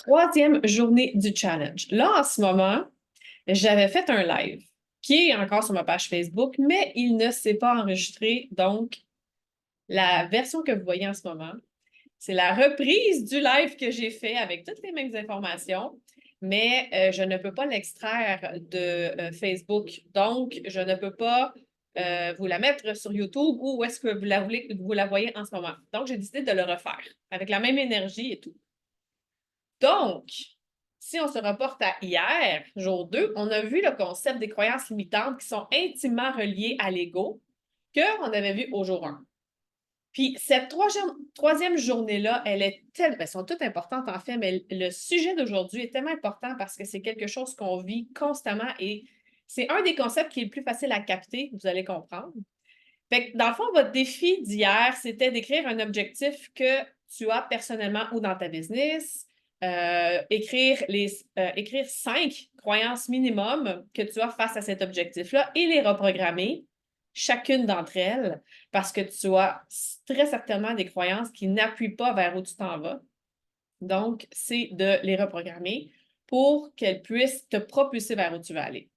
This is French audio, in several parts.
troisième journée du challenge. Là, en ce moment, j'avais fait un live qui est encore sur ma page Facebook, mais il ne s'est pas enregistré. Donc, la version que vous voyez en ce moment, c'est la reprise du live que j'ai fait avec toutes les mêmes informations, mais je ne peux pas l'extraire de Facebook. Donc, je ne peux pas vous la mettre sur YouTube ou où est-ce que vous la voyez en ce moment. Donc, j'ai décidé de le refaire avec la même énergie et tout. Donc, si on se reporte à hier, jour 2, on a vu le concept des croyances limitantes qui sont intimement reliées à l'ego qu'on avait vu au jour 1. Puis cette troisième journée-là, elles sont toutes importantes en fait, mais le sujet d'aujourd'hui est tellement important parce que c'est quelque chose qu'on vit constamment et c'est un des concepts qui est le plus facile à capter, vous allez comprendre. Fait que dans le fond, votre défi d'hier, c'était d'écrire un objectif que tu as personnellement ou dans ta business, écrire 5 croyances minimum que tu as face à cet objectif-là et les reprogrammer, chacune d'entre elles, parce que tu as très certainement des croyances qui n'appuient pas vers où tu t'en vas. Donc, c'est de les reprogrammer pour qu'elles puissent te propulser vers où tu vas aller.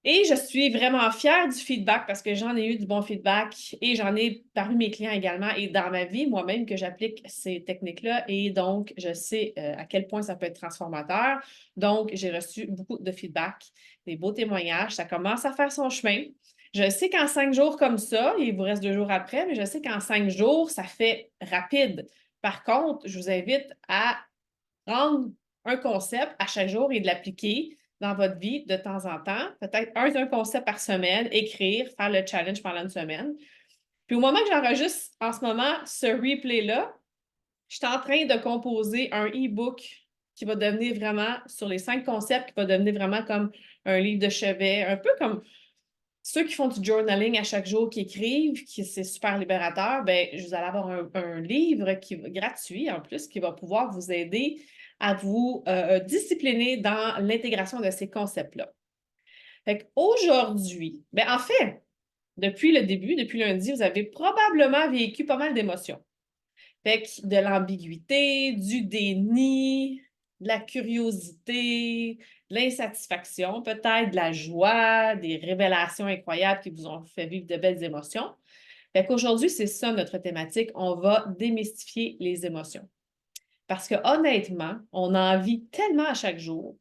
Et je suis vraiment fière du feedback parce que j'en ai eu du bon feedback et j'en ai parmi mes clients également et dans ma vie moi-même que j'applique ces techniques-là et donc je sais à quel point ça peut être transformateur. Donc, j'ai reçu beaucoup de feedback, des beaux témoignages. Ça commence à faire son chemin. Je sais qu'en 5 jours comme ça, il vous reste 2 jours après, mais je sais qu'en 5 jours, ça fait rapide. Par contre, je vous invite à prendre un concept à chaque jour et de l'appliquer dans votre vie de temps en temps. Peut-être un concept par semaine, écrire, faire le challenge pendant une semaine. Puis au moment que j'enregistre en ce moment ce replay-là, je suis en train de composer un e-book qui va devenir vraiment, sur les 5 concepts, qui va devenir vraiment comme un livre de chevet, un peu comme ceux qui font du journaling à chaque jour, qui écrivent, qui c'est super libérateur, ben je vous allez avoir un livre gratuit en plus qui va pouvoir vous aider à vous discipliner dans l'intégration de ces concepts-là. Fait qu'aujourd'hui, ben en fait, depuis le début, depuis lundi, vous avez probablement vécu pas mal d'émotions. Fait que de l'ambiguïté, du déni, de la curiosité, de l'insatisfaction, peut-être de la joie, des révélations incroyables qui vous ont fait vivre de belles émotions. Fait qu'aujourd'hui, c'est ça notre thématique. On va démystifier les émotions. Parce que honnêtement, on en vit tellement à chaque jour,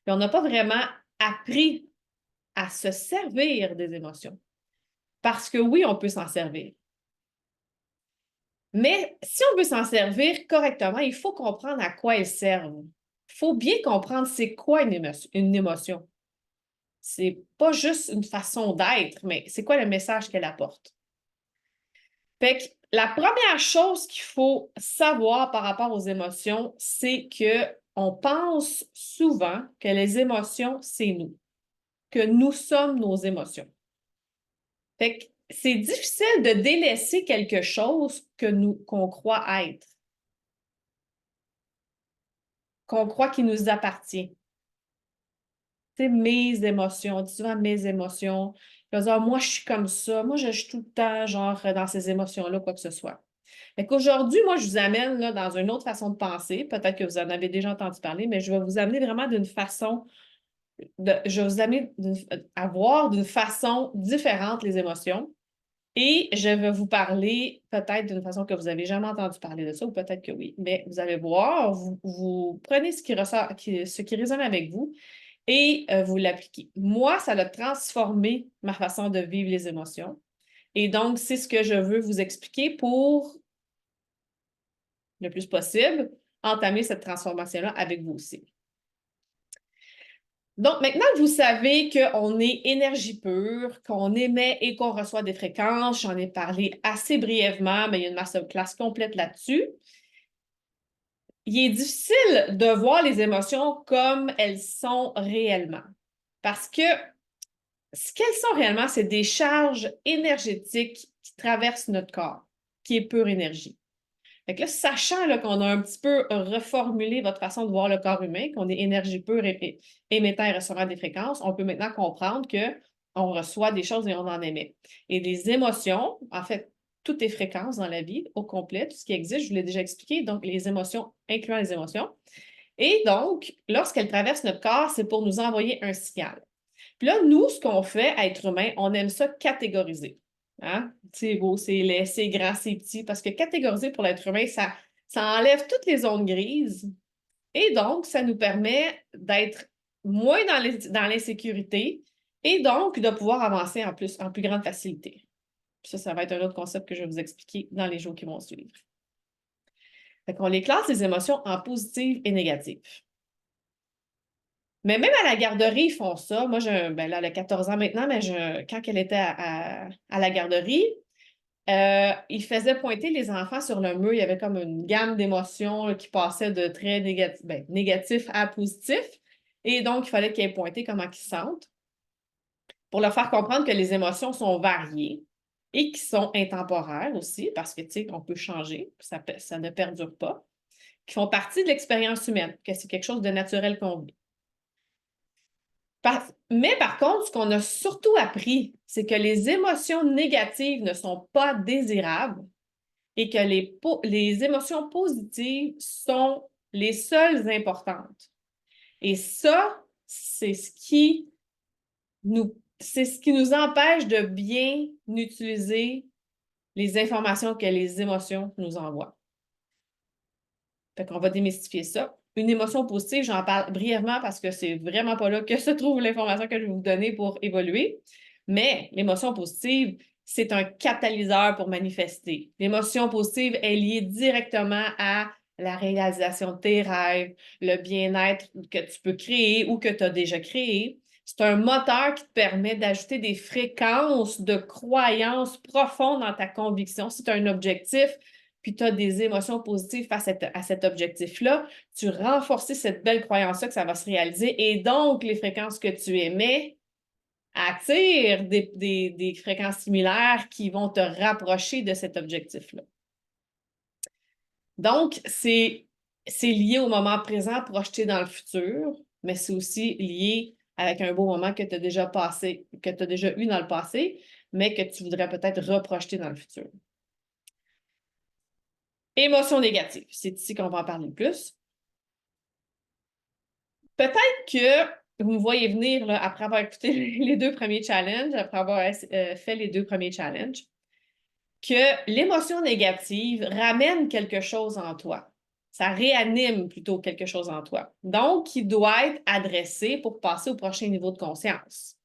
et on n'a pas vraiment appris à se servir des émotions. Parce que oui, on peut s'en servir. Mais si on veut s'en servir correctement, il faut comprendre à quoi elles servent. Il faut bien comprendre c'est quoi une émotion. C'est pas juste une façon d'être, mais c'est quoi le message qu'elle apporte. Fait que la première chose qu'il faut savoir par rapport aux émotions, c'est que on pense souvent que les émotions, c'est nous, que nous sommes nos émotions. Fait que c'est difficile de délaisser quelque chose qu'on croit être, qu'on croit qu'il nous appartient. C'est mes émotions, on dit souvent mes émotions. Puis on dit, ah, moi, je suis comme ça. Moi, je suis tout le temps, genre, dans ces émotions-là, quoi que ce soit. Fait qu'aujourd'hui, moi, je vous amène là, dans une autre façon de penser. Peut-être que vous en avez déjà entendu parler, mais je vais vous amener vraiment d'une façon, je vais vous amener à voir d'une façon différente les émotions. Et je vais vous parler peut-être d'une façon que vous n'avez jamais entendu parler de ça, ou peut-être que oui. Mais vous allez voir, vous prenez ce qui ressort, ce qui résonne avec vous et vous l'appliquez. Moi, ça a transformé ma façon de vivre les émotions. Et donc, c'est ce que je veux vous expliquer pour, le plus possible, entamer cette transformation-là avec vous aussi. Donc, maintenant que vous savez qu'on est énergie pure, qu'on émet et qu'on reçoit des fréquences, j'en ai parlé assez brièvement, mais il y a une masterclass complète là-dessus. Il est difficile de voir les émotions comme elles sont réellement. Parce que ce qu'elles sont réellement, c'est des charges énergétiques qui traversent notre corps, qui est pure énergie. Fait que là, sachant là, qu'on a un petit peu reformulé votre façon de voir le corps humain, qu'on est énergie pure et émettant et recevant des fréquences, on peut maintenant comprendre qu'on reçoit des choses et on en émet. Et des émotions, en fait, toutes tes fréquences dans la vie, au complet, tout ce qui existe, je vous l'ai déjà expliqué, donc les émotions, incluant les émotions. Et donc, lorsqu'elles traversent notre corps, c'est pour nous envoyer un signal. Puis là, nous, ce qu'on fait, être humain, on aime ça catégoriser. Hein? C'est beau, c'est laid, c'est grand, c'est petit, parce que catégoriser pour l'être humain, ça enlève toutes les zones grises. Et donc, ça nous permet d'être moins dans l'insécurité et donc de pouvoir avancer en plus grande facilité. Puis ça va être un autre concept que je vais vous expliquer dans les jours qui vont suivre. Fait qu'on les classe, les émotions, en positives et négatives. Mais même à la garderie, ils font ça. Moi, ben là, elle a 14 ans maintenant, mais quand elle était à la garderie, il faisait pointer les enfants sur le mur. Il y avait comme une gamme d'émotions là, qui passait de très négatif à positif. Et donc, il fallait qu'ils aient pointé comment ils se sentent pour leur faire comprendre que les émotions sont variées et qui sont intemporaires aussi, parce que, tu sais, on peut changer, ça ne perdure pas, qui font partie de l'expérience humaine, que c'est quelque chose de naturel qu'on vit. Mais par contre, ce qu'on a surtout appris, c'est que les émotions négatives ne sont pas désirables et que les émotions positives sont les seules importantes. Et ça, c'est ce qui nous empêche de bien utiliser les informations que les émotions nous envoient. Fait qu'on va démystifier ça. Une émotion positive, j'en parle brièvement parce que c'est vraiment pas là que se trouve l'information que je vais vous donner pour évoluer. Mais l'émotion positive, c'est un catalyseur pour manifester. L'émotion positive est liée directement à la réalisation de tes rêves, le bien-être que tu peux créer ou que tu as déjà créé. C'est un moteur qui te permet d'ajouter des fréquences de croyances profondes dans ta conviction. Si tu as un objectif, puis tu as des émotions positives face à cet objectif-là, tu renforces cette belle croyance-là que ça va se réaliser et donc les fréquences que tu émets attirent des fréquences similaires qui vont te rapprocher de cet objectif-là. Donc, c'est lié au moment présent projeté dans le futur, mais c'est aussi lié avec un beau moment que tu as déjà passé, que tu as déjà eu dans le passé, mais que tu voudrais peut-être reprojeter dans le futur. Émotions négatives, c'est ici qu'on va en parler le plus. Peut-être que vous me voyez venir là, après avoir écouté les 2 premiers challenges, après avoir fait les 2 premiers challenges, que l'émotion négative ramène quelque chose en toi. Ça réanime plutôt quelque chose en toi. Donc, qui doit être adressé pour passer au prochain niveau de conscience.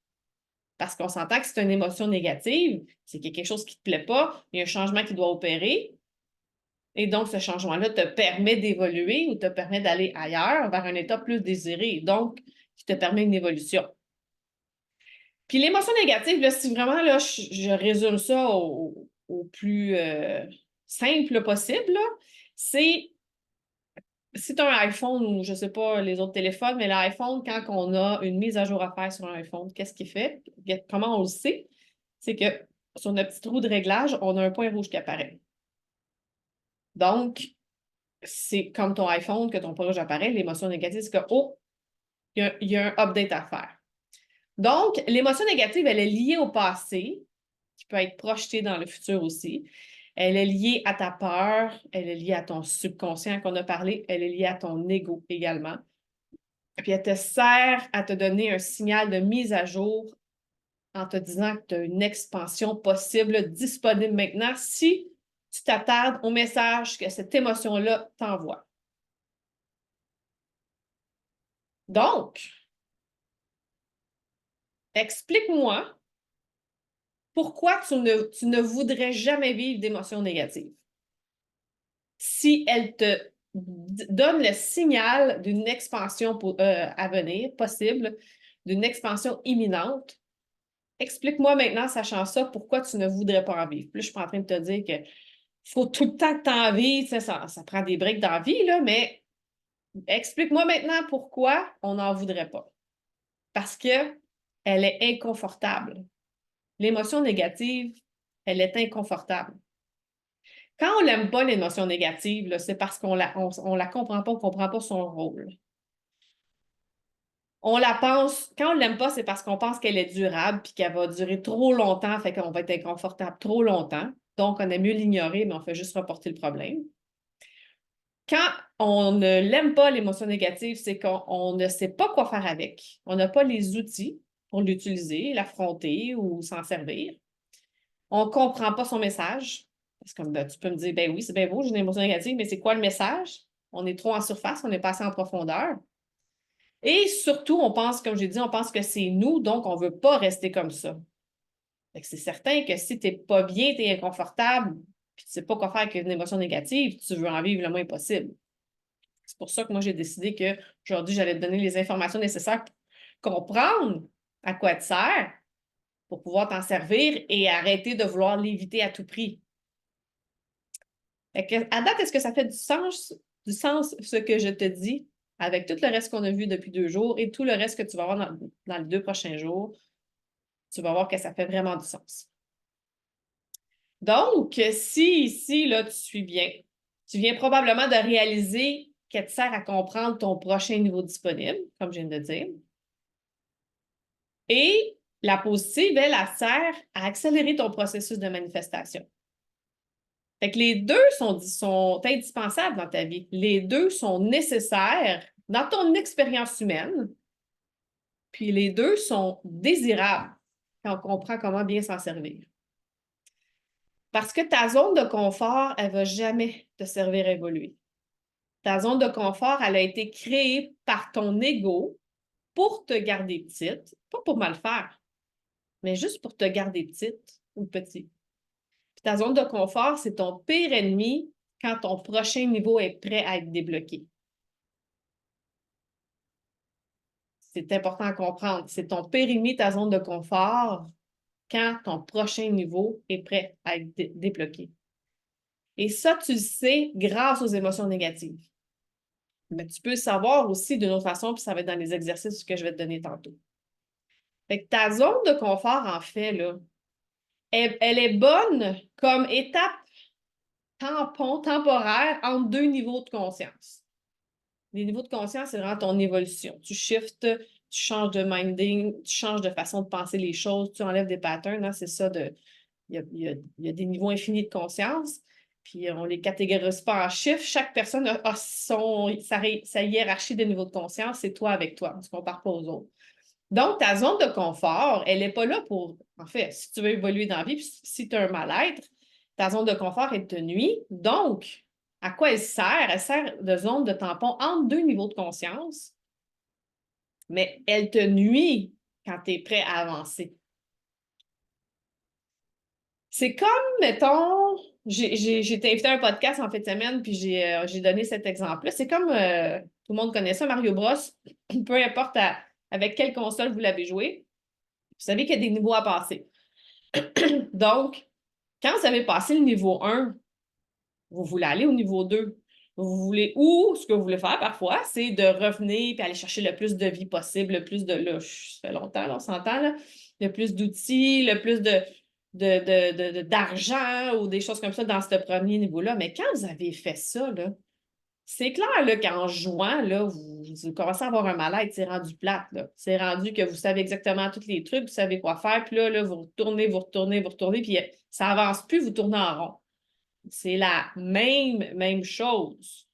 Parce qu'on s'entend que c'est une émotion négative, c'est qu'il y a quelque chose qui ne te plaît pas, il y a un changement qui doit opérer. Et donc, ce changement-là te permet d'évoluer ou te permet d'aller ailleurs, vers un état plus désiré. Donc, qui te permet une évolution. Puis l'émotion négative, là, si vraiment là, je résume ça au plus simple possible, c'est un iPhone ou je ne sais pas les autres téléphones, mais l'iPhone, quand on a une mise à jour à faire sur un iPhone, qu'est-ce qu'il fait? Comment on le sait? C'est que sur notre petit trou de réglage, on a un point rouge qui apparaît. Donc, c'est comme ton iPhone que ton point rouge apparaît, l'émotion négative, c'est que, oh, il y a un update à faire. Donc, l'émotion négative, elle est liée au passé, qui peut être projetée dans le futur aussi. Elle est liée à ta peur, elle est liée à ton subconscient qu'on a parlé, elle est liée à ton ego également. Puis elle te sert à te donner un signal de mise à jour en te disant que tu as une expansion possible disponible maintenant si tu t'attardes au message que cette émotion-là t'envoie. Donc, explique-moi pourquoi tu ne voudrais jamais vivre d'émotions négatives. Si elle te donne le signal d'une expansion à venir, possible, d'une expansion imminente, explique-moi maintenant, sachant ça, pourquoi tu ne voudrais pas en vivre. Plus je suis pas en train de te dire que faut tout le temps que tu en vives, ça prend des breaks d'envie, là, mais explique-moi maintenant pourquoi on n'en voudrait pas. Parce que elle est inconfortable. L'émotion négative, elle est inconfortable. Quand on n'aime pas l'émotion négative, c'est parce qu'on la comprend pas, on ne comprend pas son rôle. On la pense, quand on ne l'aime pas, c'est parce qu'on pense qu'elle est durable puis qu'elle va durer trop longtemps, fait qu'on va être inconfortable trop longtemps. Donc, on aime mieux l'ignorer, mais on fait juste reporter le problème. Quand on ne l'aime pas, l'émotion négative, c'est qu'on ne sait pas quoi faire avec. On n'a pas les outils pour l'utiliser, l'affronter ou s'en servir. On ne comprend pas son message. Parce que ben, tu peux me dire, ben oui, c'est bien beau, j'ai une émotion négative, mais c'est quoi le message? On est trop en surface, on n'est pas assez en profondeur. Et surtout, on pense, comme j'ai dit, on pense que c'est nous, donc on ne veut pas rester comme ça. C'est certain que si tu n'es pas bien, tu es inconfortable, puis tu ne sais pas quoi faire avec une émotion négative, tu veux en vivre le moins possible. C'est pour ça que moi, j'ai décidé qu'aujourd'hui, j'allais te donner les informations nécessaires pour comprendre à quoi elle te sert, pour pouvoir t'en servir et arrêter de vouloir l'éviter à tout prix. À date, est-ce que ça fait du sens ce que je te dis avec tout le reste qu'on a vu depuis 2 jours et tout le reste que tu vas voir dans les 2 prochains jours? Tu vas voir que ça fait vraiment du sens. Donc, si ici, là, tu suis bien, tu viens probablement de réaliser qu'elle te sert à comprendre ton prochain niveau disponible, comme je viens de dire. Et la positive, elle sert à accélérer ton processus de manifestation. Fait que les deux sont indispensables dans ta vie. Les deux sont nécessaires dans ton expérience humaine, puis les deux sont désirables quand on comprend comment bien s'en servir. Parce que ta zone de confort, elle ne va jamais te servir à évoluer. Ta zone de confort, elle a été créée par ton ego pour te garder petite, pas pour mal faire, mais juste pour te garder petite ou petit. Puis ta zone de confort, c'est ton pire ennemi quand ton prochain niveau est prêt à être débloqué. C'est important à comprendre. C'est ton pire ennemi, ta zone de confort, quand ton prochain niveau est prêt à être débloqué. Et ça, tu le sais grâce aux émotions négatives. Mais tu peux le savoir aussi d'une autre façon, puis ça va être dans les exercices que je vais te donner tantôt. Fait que ta zone de confort, en fait, là, elle est bonne comme étape tampon, temporaire entre 2 niveaux de conscience. Les niveaux de conscience, c'est vraiment ton évolution. Tu shifts, tu changes de minding, tu changes de façon de penser les choses, tu enlèves des patterns, hein, c'est ça de. Il y a des niveaux infinis de conscience, puis on ne les catégorise pas en chiffres. Chaque personne a sa hiérarchie de niveaux de conscience, c'est toi avec toi, on ne se compare pas aux autres. Donc, ta zone de confort, elle n'est pas là pour, en fait, si tu veux évoluer dans la vie, puis si tu as un mal-être, ta zone de confort, elle te nuit. Donc, à quoi elle sert? Elle sert de zone de tampon entre 2 niveaux de conscience, mais elle te nuit quand tu es prêt à avancer. C'est comme, mettons, j'ai été invitée à un podcast en fin de semaine, puis j'ai donné cet exemple-là. C'est comme, tout le monde connaît ça, Mario Bros. Peu importe avec quelle console vous l'avez joué, vous savez qu'il y a des niveaux à passer. Donc, quand vous avez passé le niveau 1, vous voulez aller au niveau 2. Vous voulez, ou ce que vous voulez faire parfois, c'est de revenir et aller chercher le plus de vie possible, le plus de, là, ça fait longtemps, là, on s'entend, là, le plus d'outils, le plus d'argent ou des choses comme ça dans ce premier niveau-là. Mais quand vous avez fait ça, là, c'est clair là, qu'en jouant, là, vous commencez à avoir un mal-être, c'est rendu plate. C'est rendu que vous savez exactement tous les trucs, vous savez quoi faire, puis là, vous retournez, puis ça avance plus, vous tournez en rond. C'est la même chose.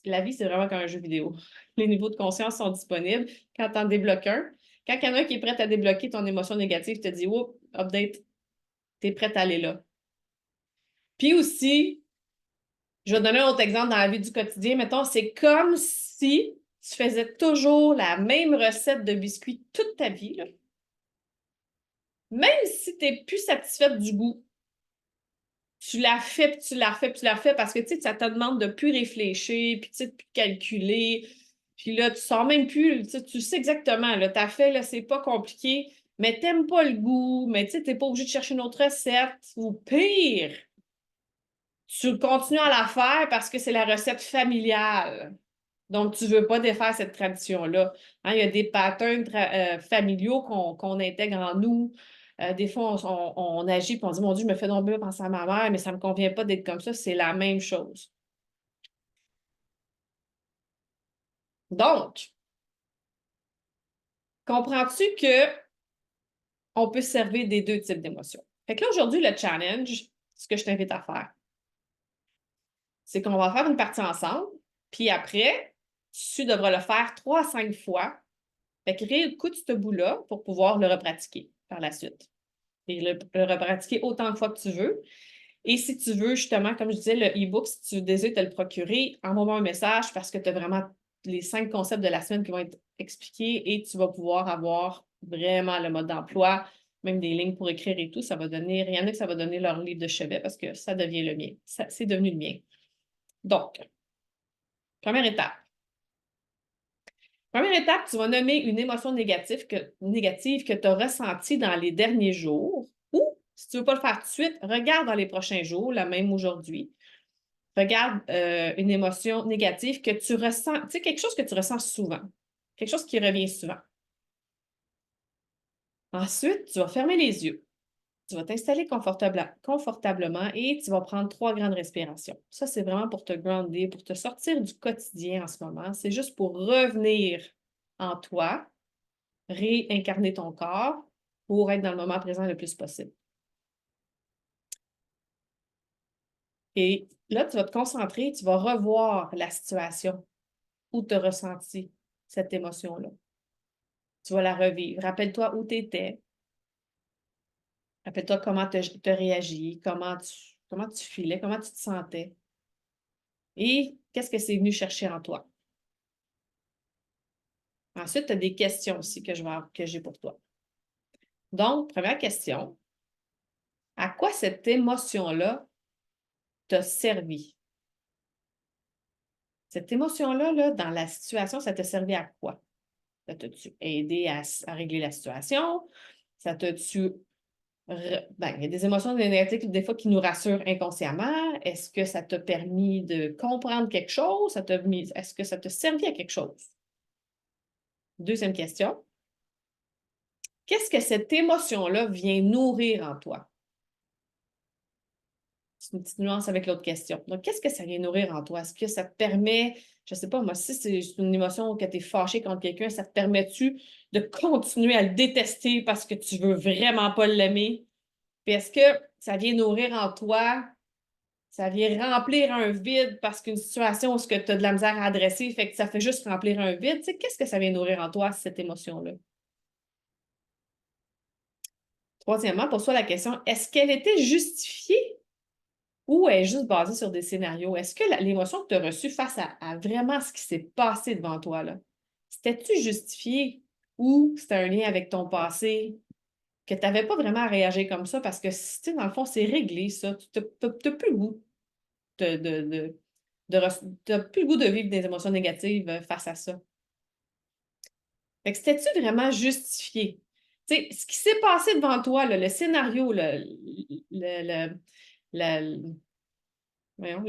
La vie, c'est vraiment comme un jeu vidéo. Les niveaux de conscience sont disponibles. Quand tu en débloques un, quand il y en a un qui est prêt à débloquer ton émotion négative, te dit, oups, update, tu es prêt à aller là. Puis aussi, je vais donner un autre exemple dans la vie du quotidien. Mettons, c'est comme si tu faisais toujours la même recette de biscuits toute ta vie, là. Même si tu n'es plus satisfaite du goût, tu la fais, puis tu la fais, puis tu la fais parce que, tu sais, ça te demande de plus réfléchir, puis, tu sais, de plus calculer. Puis là, tu sors même plus, tu sais exactement, là, t'as fait, là, c'est pas compliqué, mais t'aimes pas le goût, mais tu sais, t'es pas obligé de chercher une autre recette. Ou pire, tu continues à la faire parce que c'est la recette familiale. Donc, tu veux pas défaire cette tradition-là. Hein, il y a des patterns familiaux qu'on intègre en nous. Des fois, on agit et on dit, mon Dieu, je me fais donc bien penser à ma mère, mais ça ne me convient pas d'être comme ça. C'est la même chose. Donc, comprends-tu que on peut se servir des 2 types d'émotions? Fait que là, aujourd'hui, le challenge, ce que je t'invite à faire, c'est qu'on va faire une partie ensemble, puis après, tu devras le faire 3 à 5 fois. Fait que réécoute ce bout-là pour pouvoir le repratiquer par la suite. Et le repratiquer autant de fois que tu veux. Et si tu veux, justement, comme je disais, le e-book, si tu désires te le procurer, envoie-moi un message parce que tu as vraiment les 5 concepts de la semaine qui vont être expliqués et tu vas pouvoir avoir vraiment le mode d'emploi, même des lignes pour écrire et tout. Ça va donner, il y en a que ça va donner leur livre de chevet parce que ça devient le mien. C'est devenu le mien. Donc, première étape. Première étape, tu vas nommer une émotion négative que tu as ressentie dans les derniers jours ou, si tu ne veux pas le faire tout de suite, regarde dans les prochains jours, la même aujourd'hui. Regarde une émotion négative que tu ressens, tu sais, quelque chose que tu ressens souvent, quelque chose qui revient souvent. Ensuite, tu vas fermer les yeux. Tu vas t'installer confortablement et tu vas prendre 3 grandes respirations. Ça, c'est vraiment pour te grounder, pour te sortir du quotidien en ce moment. C'est juste pour revenir en toi, réincarner ton corps pour être dans le moment présent le plus possible. Et là, tu vas te concentrer, tu vas revoir la situation où tu as ressenti cette émotion-là. Tu vas la revivre. Rappelle-toi où tu étais. Rappelle-toi comment tu as réagi, comment tu filais, comment tu te sentais. Et qu'est-ce que c'est venu chercher en toi? Ensuite, tu as des questions aussi que j'ai pour toi. Donc, première question, à quoi cette émotion-là t'a servi? Cette émotion-là, là, dans la situation, ça t'a servi à quoi? Ça t'a-tu aidé à régler la situation? Ça t'a-tu... Ben, il y a des émotions négatives des fois qui nous rassurent inconsciemment. Est-ce que ça t'a permis de comprendre quelque chose? Est-ce que ça t'a servi à quelque chose? Deuxième question. Qu'est-ce que cette émotion-là vient nourrir en toi? C'est une petite nuance avec l'autre question. Donc, qu'est-ce que ça vient nourrir en toi? Est-ce que ça te permet, je ne sais pas, moi, si c'est une émotion que tu es fâché contre quelqu'un, ça te permet-tu de continuer à le détester parce que tu veux vraiment pas l'aimer? Puis est-ce que ça vient nourrir en toi, ça vient remplir un vide parce qu'une situation où tu as de la misère à adresser, fait que ça fait juste remplir un vide? Tu sais, qu'est-ce que ça vient nourrir en toi, cette émotion-là? Troisièmement, pose-toi la question, est-ce qu'elle était justifiée ou est juste basée sur des scénarios? Est-ce que l'émotion que tu as reçue face à vraiment ce qui s'est passé devant toi, là, c'était-tu justifié ou c'était un lien avec ton passé que tu n'avais pas vraiment à réagir comme ça parce que, tu sais, dans le fond, c'est réglé, ça. Tu n'as plus le goût t'as plus le goût de vivre des émotions négatives face à ça. Fait que c'était-tu vraiment justifié? Tu sais, ce qui s'est passé devant toi, là, le scénario, le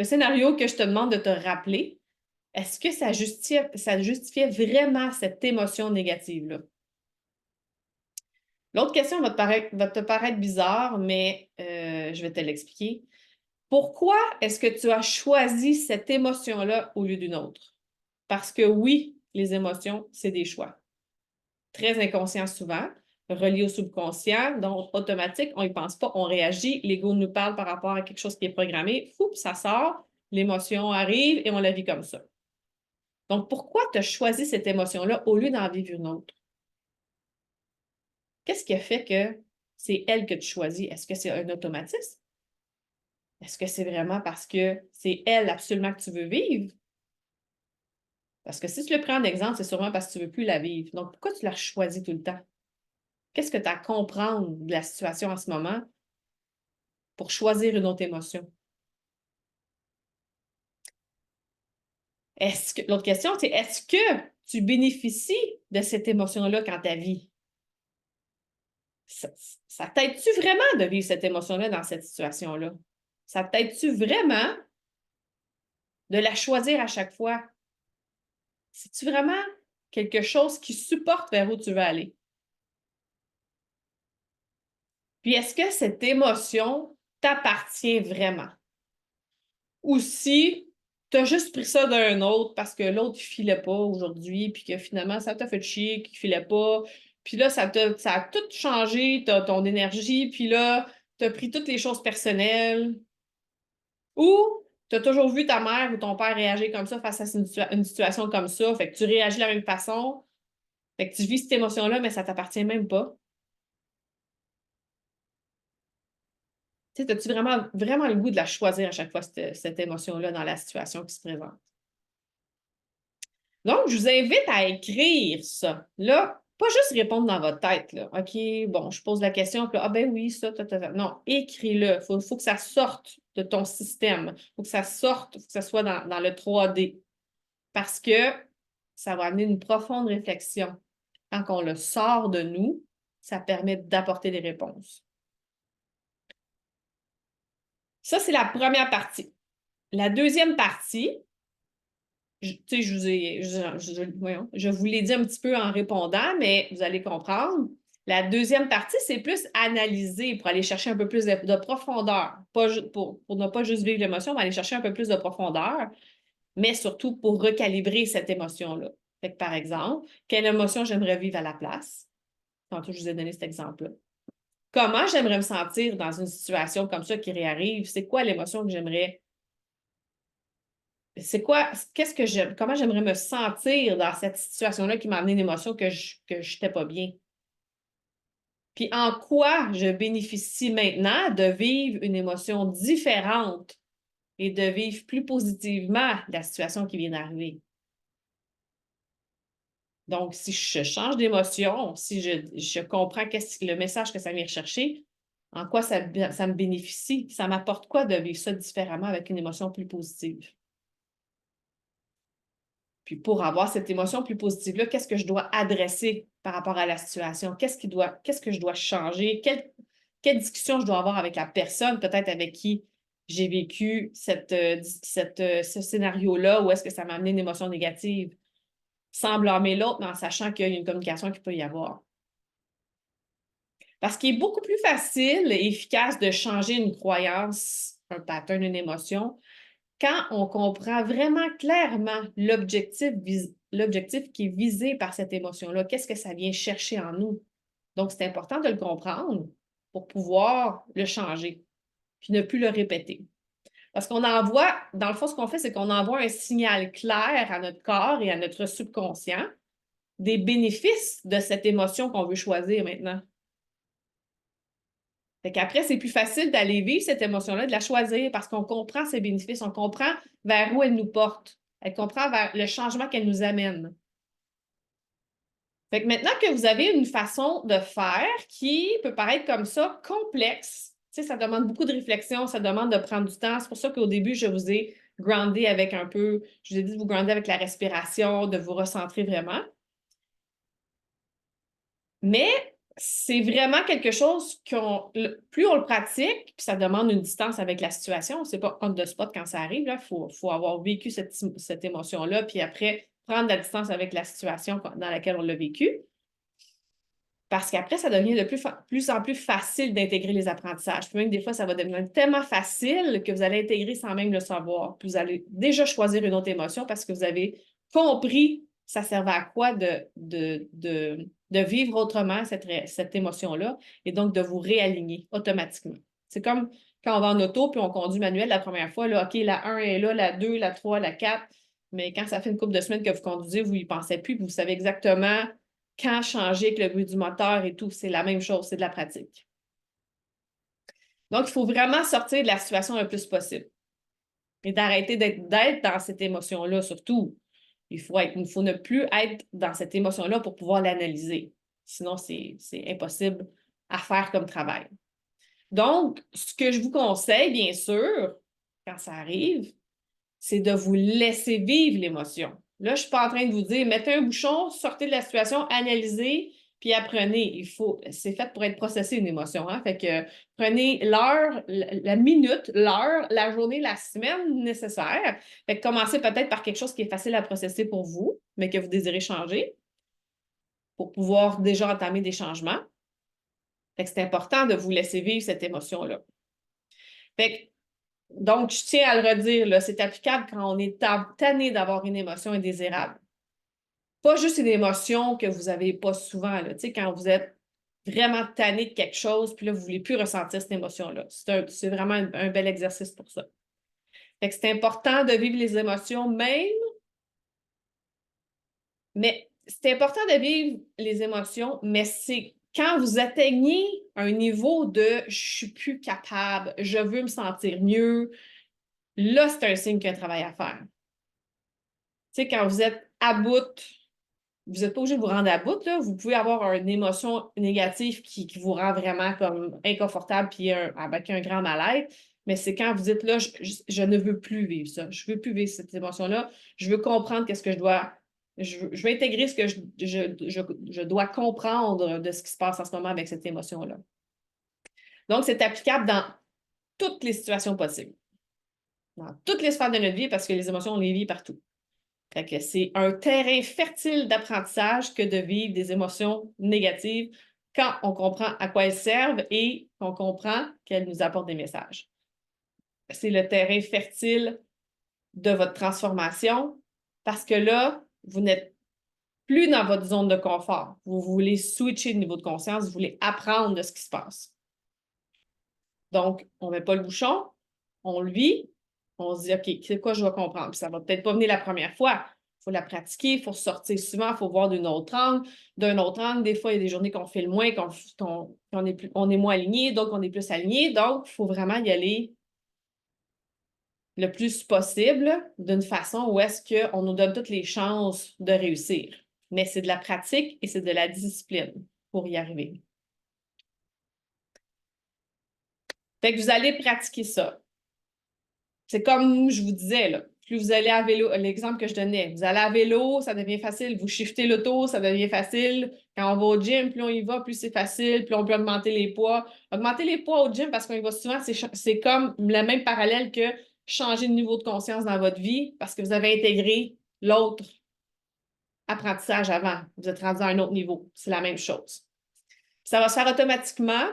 scénario que je te demande de te rappeler, est-ce que ça justifiait vraiment cette émotion négative-là? L'autre question va te paraître bizarre, mais je vais te l'expliquer. Pourquoi est-ce que tu as choisi cette émotion-là au lieu d'une autre? Parce que oui, les émotions, c'est des choix. Très inconscients souvent, reliés au subconscient, donc automatique, on n'y pense pas, on réagit, l'ego nous parle par rapport à quelque chose qui est programmé, fou, ça sort, l'émotion arrive et on la vit comme ça. Donc, pourquoi tu as choisi cette émotion-là au lieu d'en vivre une autre? Qu'est-ce qui a fait que c'est elle que tu choisis? Est-ce que c'est un automatisme? Est-ce que c'est vraiment parce que c'est elle absolument que tu veux vivre? Parce que si tu le prends en exemple, c'est sûrement parce que tu ne veux plus la vivre. Donc, pourquoi tu la choisis tout le temps? Qu'est-ce que tu as à comprendre de la situation en ce moment pour choisir une autre émotion? L'autre question, c'est est-ce que tu bénéficies de cette émotion-là quand ta vie? Ça t'aide-tu vraiment de vivre cette émotion-là dans cette situation-là? Ça t'aide-tu vraiment de la choisir à chaque fois? C'est-tu vraiment quelque chose qui supporte vers où tu veux aller? Puis est-ce que cette émotion t'appartient vraiment? Ou si tu as juste pris ça d'un autre parce que l'autre ne filait pas aujourd'hui, puis que finalement, ça t'a fait chier, qu'il ne filait pas. Puis là, ça a tout changé, ton énergie, puis là, tu as pris toutes les choses personnelles, ou tu as toujours vu ta mère ou ton père réagir comme ça face à une situation comme ça, fait que tu réagis de la même façon, fait que tu vis cette émotion-là, mais ça t'appartient même pas. Tu sais, as-tu vraiment, vraiment le goût de la choisir à chaque fois, cette émotion-là, dans la situation qui se présente? Donc, je vous invite à écrire ça. Là, pas juste répondre dans votre tête, là. OK, bon, je pose la question, puis là, ah ben oui, ça, Non, écris-le. Faut que ça sorte de ton système. Faut que ça sorte, faut que ça soit dans le 3D. Parce que ça va amener une profonde réflexion. Quand on le sort de nous, ça permet d'apporter des réponses. Ça, c'est la première partie. La deuxième partie, tu sais, je vous l'ai dit un petit peu en répondant, mais vous allez comprendre. La deuxième partie, c'est plus analyser pour aller chercher un peu plus de profondeur. Pour ne pas juste vivre l'émotion, mais aller chercher un peu plus de profondeur, mais surtout pour recalibrer cette émotion-là. Fait que, par exemple, quelle émotion j'aimerais vivre à la place? Tantôt, je vous ai donné cet exemple-là. Comment j'aimerais me sentir dans une situation comme ça qui réarrive? C'est quoi l'émotion que j'aimerais comment j'aimerais me sentir dans cette situation-là qui m'a amené une émotion que je n'étais pas bien? Puis en quoi je bénéficie maintenant de vivre une émotion différente et de vivre plus positivement la situation qui vient d'arriver? Donc, si je change d'émotion, si je comprends le message que ça vient rechercher, en quoi ça me bénéficie? Ça m'apporte quoi de vivre ça différemment avec une émotion plus positive? Puis pour avoir cette émotion plus positive-là, qu'est-ce que je dois adresser par rapport à la situation? Qu'est-ce que je dois changer? Quelle discussion je dois avoir avec la personne, peut-être avec qui j'ai vécu ce scénario-là, ou est-ce que ça m'a amené une émotion négative, sans blâmer l'autre, mais en sachant qu'il y a une communication qui peut y avoir. Parce qu'il est beaucoup plus facile et efficace de changer une croyance, un pattern, une émotion, quand on comprend vraiment clairement l'objectif qui est visé par cette émotion-là, qu'est-ce que ça vient chercher en nous? Donc, c'est important de le comprendre pour pouvoir le changer, puis ne plus le répéter. Parce qu'on envoie, dans le fond, ce qu'on fait, c'est qu'on envoie un signal clair à notre corps et à notre subconscient des bénéfices de cette émotion qu'on veut choisir maintenant. Fait qu'après, c'est plus facile d'aller vivre cette émotion-là, de la choisir parce qu'on comprend ses bénéfices, on comprend vers où elle nous porte, elle comprend vers le changement qu'elle nous amène. Fait que maintenant que vous avez une façon de faire qui peut paraître comme ça complexe, tu sais, ça demande beaucoup de réflexion, ça demande de prendre du temps. C'est pour ça qu'au début, je vous ai groundé avec je vous ai dit de vous grounder avec la respiration, de vous recentrer vraiment. Mais c'est vraiment quelque chose plus on le pratique, puis ça demande une distance avec la situation. C'est pas on the spot quand ça arrive. Il faut avoir vécu cette émotion-là, puis après, prendre la distance avec la situation dans laquelle on l'a vécu. Parce qu'après, ça devient de plus en plus facile d'intégrer les apprentissages. Puis même des fois, ça va devenir tellement facile que vous allez intégrer sans même le savoir. Puis vous allez déjà choisir une autre émotion parce que vous avez compris ça servait à quoi de vivre autrement cette émotion-là et donc de vous réaligner automatiquement. C'est comme quand on va en auto puis on conduit manuel la première fois, là, OK, la 1 est là, la 2, la 3, la 4, mais quand ça fait une couple de semaines que vous conduisez, vous n'y pensez plus, puis vous savez exactement quand changer avec le bruit du moteur et tout, c'est la même chose, c'est de la pratique. Donc, il faut vraiment sortir de la situation le plus possible et d'arrêter d'être dans cette émotion-là surtout. Il faut ne plus être dans cette émotion-là pour pouvoir l'analyser. Sinon, c'est impossible à faire comme travail. Donc, ce que je vous conseille, bien sûr, quand ça arrive, c'est de vous laisser vivre l'émotion. Là, je ne suis pas en train de vous dire, mettez un bouchon, sortez de la situation, analysez, puis apprenez. C'est fait pour être processé une émotion. Hein? Fait que prenez l'heure, la minute, l'heure, la journée, la semaine nécessaire. Fait que commencez peut-être par quelque chose qui est facile à processer pour vous, mais que vous désirez changer pour pouvoir déjà entamer des changements. Fait que c'est important de vous laisser vivre cette émotion-là. Fait que donc, je tiens à le redire, c'est applicable quand on est tanné d'avoir une émotion indésirable. Pas juste une émotion que vous n'avez pas souvent, là, quand vous êtes vraiment tanné de quelque chose, puis là, vous ne voulez plus ressentir cette émotion-là. C'est vraiment un bel exercice pour ça. Fait que c'est important de vivre les émotions même, mais c'est important de vivre les émotions, mais c'est quand vous atteignez un niveau de « je suis plus capable, je veux me sentir mieux », là, c'est un signe qu'il y a un travail à faire. Tu sais, quand vous êtes à bout, vous n'êtes pas obligé de vous rendre à bout, là. Vous pouvez avoir une émotion négative qui vous rend vraiment comme inconfortable puis avec un grand mal-être. Mais c'est quand vous dites là, je ne veux plus vivre ça. Je ne veux plus vivre cette émotion-là. Je veux comprendre qu'est-ce que je dois. Je veux intégrer ce que je dois comprendre de ce qui se passe en ce moment avec cette émotion-là. Donc, c'est applicable dans toutes les situations possibles. Dans toutes les sphères de notre vie, parce que les émotions, on les vit partout. Fait que c'est un terrain fertile d'apprentissage que de vivre des émotions négatives quand on comprend à quoi elles servent et qu'on comprend qu'elles nous apportent des messages. C'est le terrain fertile de votre transformation parce que là, vous n'êtes plus dans votre zone de confort. Vous voulez switcher de niveau de conscience, vous voulez apprendre de ce qui se passe. Donc, on ne met pas le bouchon, on le vit, on se dit, OK, c'est quoi je dois comprendre? Puis ça ne va peut-être pas venir la première fois. Il faut la pratiquer, il faut sortir souvent, il faut voir d'un autre angle. D'un autre angle, des fois, il y a des journées qu'on fait le moins, on est moins aligné, donc on est plus aligné. Donc, il faut vraiment y aller le plus possible d'une façon où est-ce qu'on nous donne toutes les chances de réussir. Mais c'est de la pratique et c'est de la discipline pour y arriver. Fait que vous allez pratiquer ça. C'est comme je vous disais, là, plus vous allez à vélo, l'exemple que je donnais, vous allez à vélo, ça devient facile, vous shiftez l'auto, ça devient facile. Quand on va au gym, plus on y va, plus c'est facile, plus on peut augmenter les poids. Augmenter les poids au gym parce qu'on y va souvent, c'est comme le même parallèle que changer de niveau de conscience dans votre vie parce que vous avez intégré l'autre apprentissage avant. Vous êtes rendu à un autre niveau. C'est la même chose. Ça va se faire automatiquement.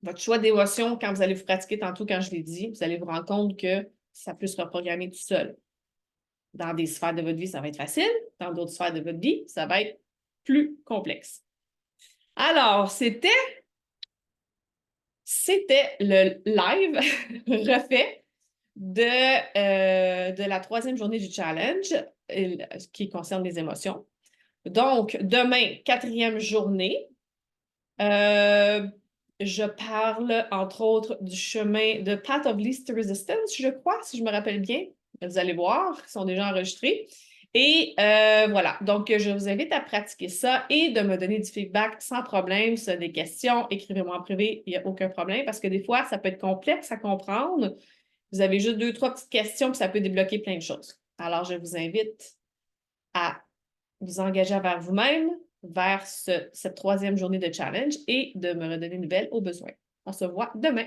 Votre choix d'émotion, quand vous allez vous pratiquer tantôt, quand je l'ai dit, vous allez vous rendre compte que ça peut se reprogrammer tout seul. Dans des sphères de votre vie, ça va être facile. Dans d'autres sphères de votre vie, ça va être plus complexe. Alors, c'était le live refait de la 3e journée du challenge qui concerne les émotions. Donc, demain, 4e journée. Je parle, entre autres, du chemin de Path of Least Resistance, je crois, si je me rappelle bien. Vous allez voir, ils sont déjà enregistrés. Et voilà, donc je vous invite à pratiquer ça et de me donner du feedback sans problème. Si vous avez des questions, écrivez-moi en privé, il n'y a aucun problème parce que des fois, ça peut être complexe à comprendre. Vous avez juste 2, 3 petites questions puis ça peut débloquer plein de choses. Alors, je vous invite à vous engager vers vous-même, vers cette 3e journée de challenge et de me redonner une nouvelle au besoin. On se voit demain.